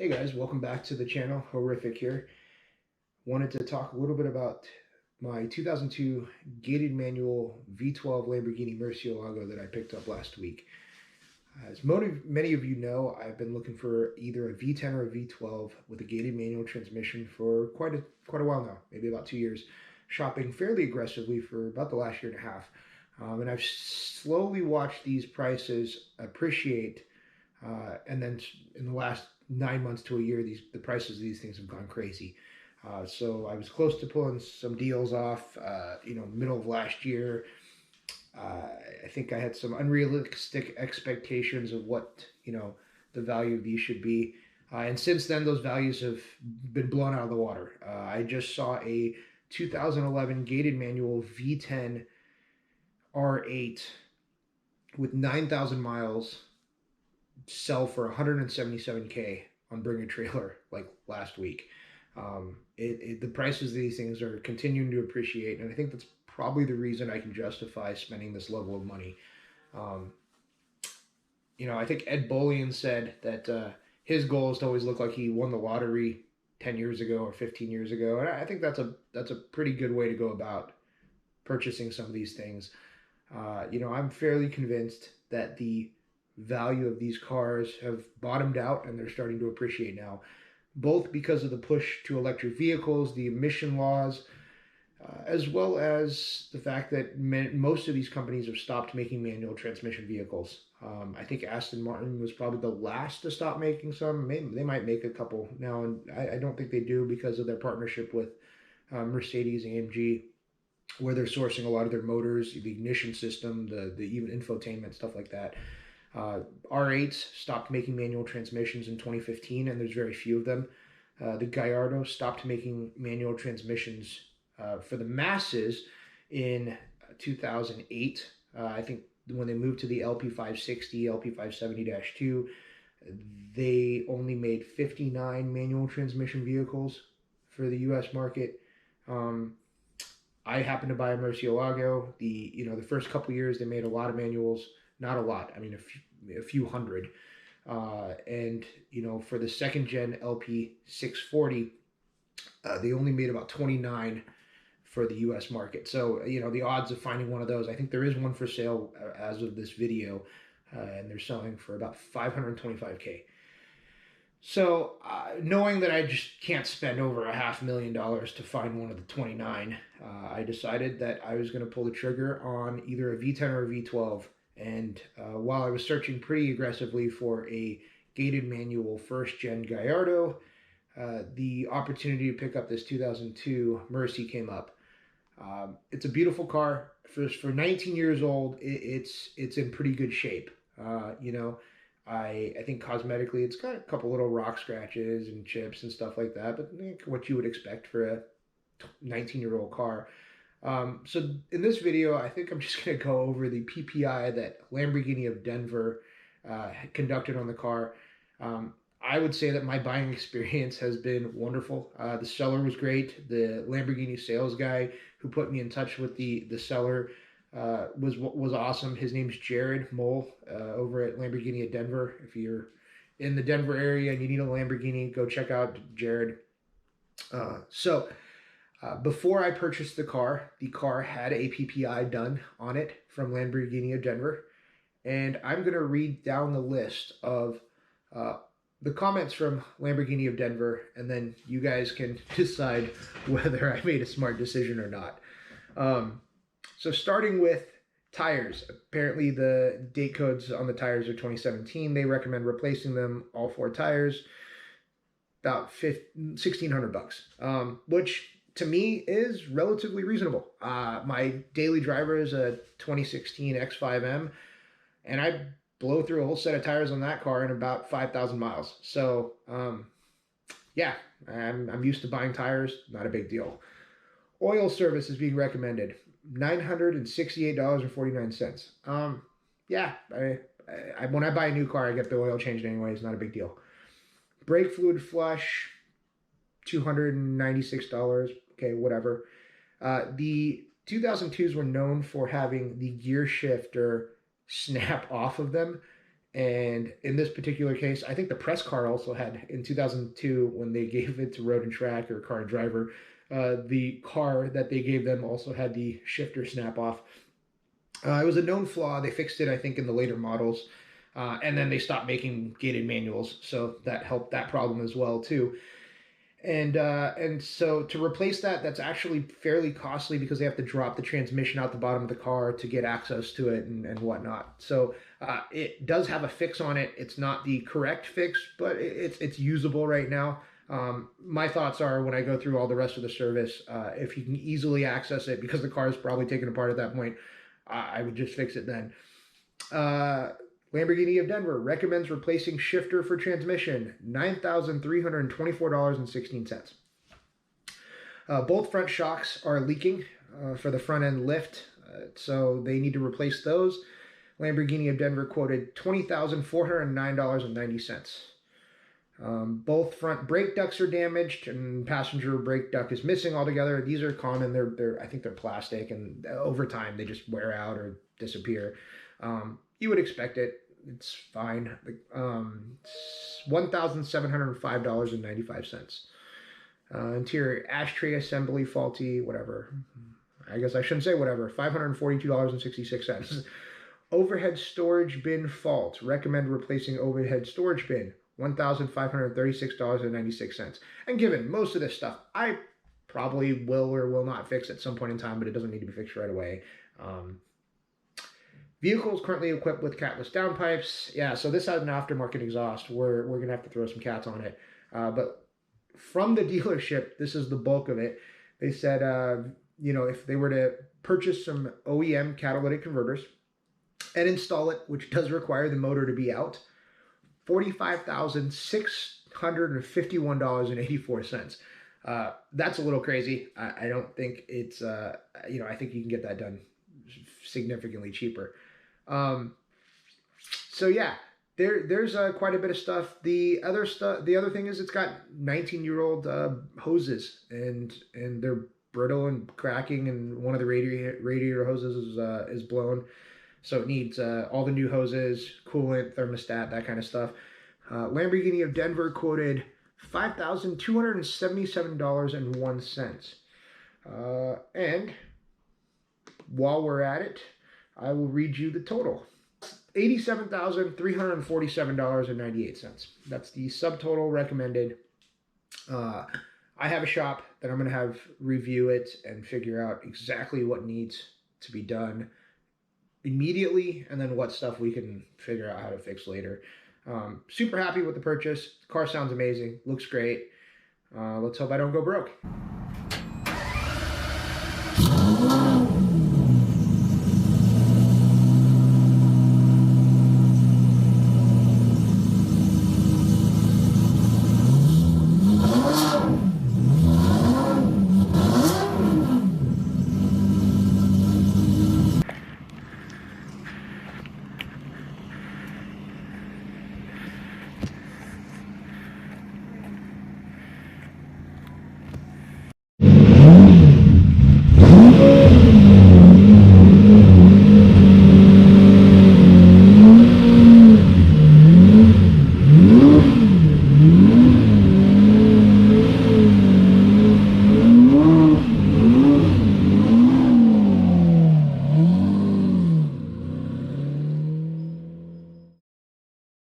Hey guys, welcome back to the channel. Horrific here. Wanted to talk a little bit about my 2002 gated manual V12 Lamborghini Murcielago that I picked up last week. As many of you know, I've been looking for either a V10 or a V12 with a gated manual transmission for quite a while now, maybe about 2 years, shopping fairly aggressively for about the last year and a half. And I've slowly watched these prices appreciate, and then in the last 9 months to a year, the prices of these things have gone crazy. So I was close to pulling some deals off, middle of last year. I think I had some unrealistic expectations of what, the value of these should be. And since then, those values have been blown out of the water. I just saw a 2011 gated manual V10 R8 with 9,000 miles sell for 177K on Bring a Trailer like last week. The prices of these things are continuing to appreciate, and I think that's probably the reason I can justify spending this level of money. I think Ed Bolian said that his goal is to always look like he won the lottery 10 years ago or 15 years ago, and I think that's a pretty good way to go about purchasing some of these things. I'm fairly convinced that the value of these cars have bottomed out and they're starting to appreciate now, both because of the push to electric vehicles, the emission laws, as well as the fact that most of these companies have stopped making manual transmission vehicles. I think Aston Martin was probably the last to stop making some. Maybe they might make a couple now, and I don't think they do because of their partnership with Mercedes AMG, where they're sourcing a lot of their motors, the ignition system, the even infotainment, stuff like that. R8s stopped making manual transmissions in 2015, and there's very few of them. The Gallardo stopped making manual transmissions for the masses in 2008. I think when they moved to the LP560, LP570-2, they only made 59 manual transmission vehicles for the U.S. market. I happened to buy a Murcielago. The first couple of years they made a lot of manuals. Not a lot. I mean, a few hundred. And for the second gen LP 640, they only made about 29 for the U.S. market. So the odds of finding one of those, I think there is one for sale as of this video, and they're selling for about 525K. So knowing that I just can't spend over $500,000 to find one of the 29, I decided that I was going to pull the trigger on either a V10 or a V12. And while I was searching pretty aggressively for a gated manual first-gen Gallardo, the opportunity to pick up this 2002 Mercy came up. It's a beautiful car. For 19 years old, it's in pretty good shape. I think cosmetically it's got a couple little rock scratches and chips and stuff like that, but what you would expect for a 19-year-old car. So in this video, I think I'm just going to go over the PPI that Lamborghini of Denver conducted on the car. I would say that my buying experience has been wonderful. The seller was great. The Lamborghini sales guy who put me in touch with the seller was awesome. His name's Jared Mole over at Lamborghini of Denver. If you're in the Denver area and you need a Lamborghini, go check out Jared. Before I purchased the car had a PPI done on it from Lamborghini of Denver. And I'm going to read down the list of the comments from Lamborghini of Denver, and then you guys can decide whether I made a smart decision or not. So starting with tires. Apparently the date codes on the tires are 2017. They recommend replacing them, all four tires, about $1,600, which to me is relatively reasonable. My daily driver is a 2016 X5M, and I blow through a whole set of tires on that car in about 5,000 miles. So yeah, I'm used to buying tires, not a big deal. Oil service is being recommended, $968.49. Yeah, when I buy a new car, I get the oil changed anyway. It's not a big deal. Brake fluid flush, $296. Okay, whatever. The 2002s were known for having the gear shifter snap off of them And in this particular case, I think the press car also had, in 2002, when they gave it to Road and Track or Car and Driver, the car that they gave them also had the shifter snap off. It was a known flaw. They fixed it, I think, in the later models. And then they stopped making gated manuals, so that helped that problem as well too. And so to replace that, that's actually fairly costly because they have to drop the transmission out the bottom of the car to get access to it and whatnot. So it does have a fix on it. It's not the correct fix, but it's usable right now. My thoughts are, when I go through all the rest of the service, if you can easily access it, because the car is probably taken apart at that point, I would just fix it then. Lamborghini of Denver recommends replacing shifter for transmission, $9,324.16. Both front shocks are leaking for the front end lift, so they need to replace those. Lamborghini of Denver quoted $20,409.90. Both front brake ducts are damaged, and passenger brake duct is missing altogether. These are common. I think they're plastic, and over time they just wear out or disappear. You would expect it. It's fine. $1,705.95. Interior ashtray assembly faulty, whatever. I guess I shouldn't say whatever. $542.66. Overhead storage bin fault. Recommend replacing overhead storage bin. $1,536.96. And given most of this stuff, I probably will or will not fix at some point in time, but it doesn't need to be fixed right away. Vehicle is currently equipped with catless downpipes. Yeah, so this has an aftermarket exhaust. We're going to have to throw some cats on it. But from the dealership, this is the bulk of it. They said, if they were to purchase some OEM catalytic converters and install it, which does require the motor to be out, $45,651.84. That's a little crazy. I don't think it's, I think you can get that done significantly cheaper. So yeah, there's quite a bit of stuff. The other thing is, it's got 19-year-old hoses, and they're brittle and cracking, and one of the radiator hoses is blown. So it needs all the new hoses, coolant, thermostat, that kind of stuff. Lamborghini of Denver quoted $5,277.01. And while we're at it, I will read you the total. $87,347.98. That's the subtotal recommended. I have a shop that I'm going to have review it and figure out exactly what needs to be done immediately, and then what stuff we can figure out how to fix later. Super happy with the purchase. The car sounds amazing. Looks great. Let's hope I don't go broke.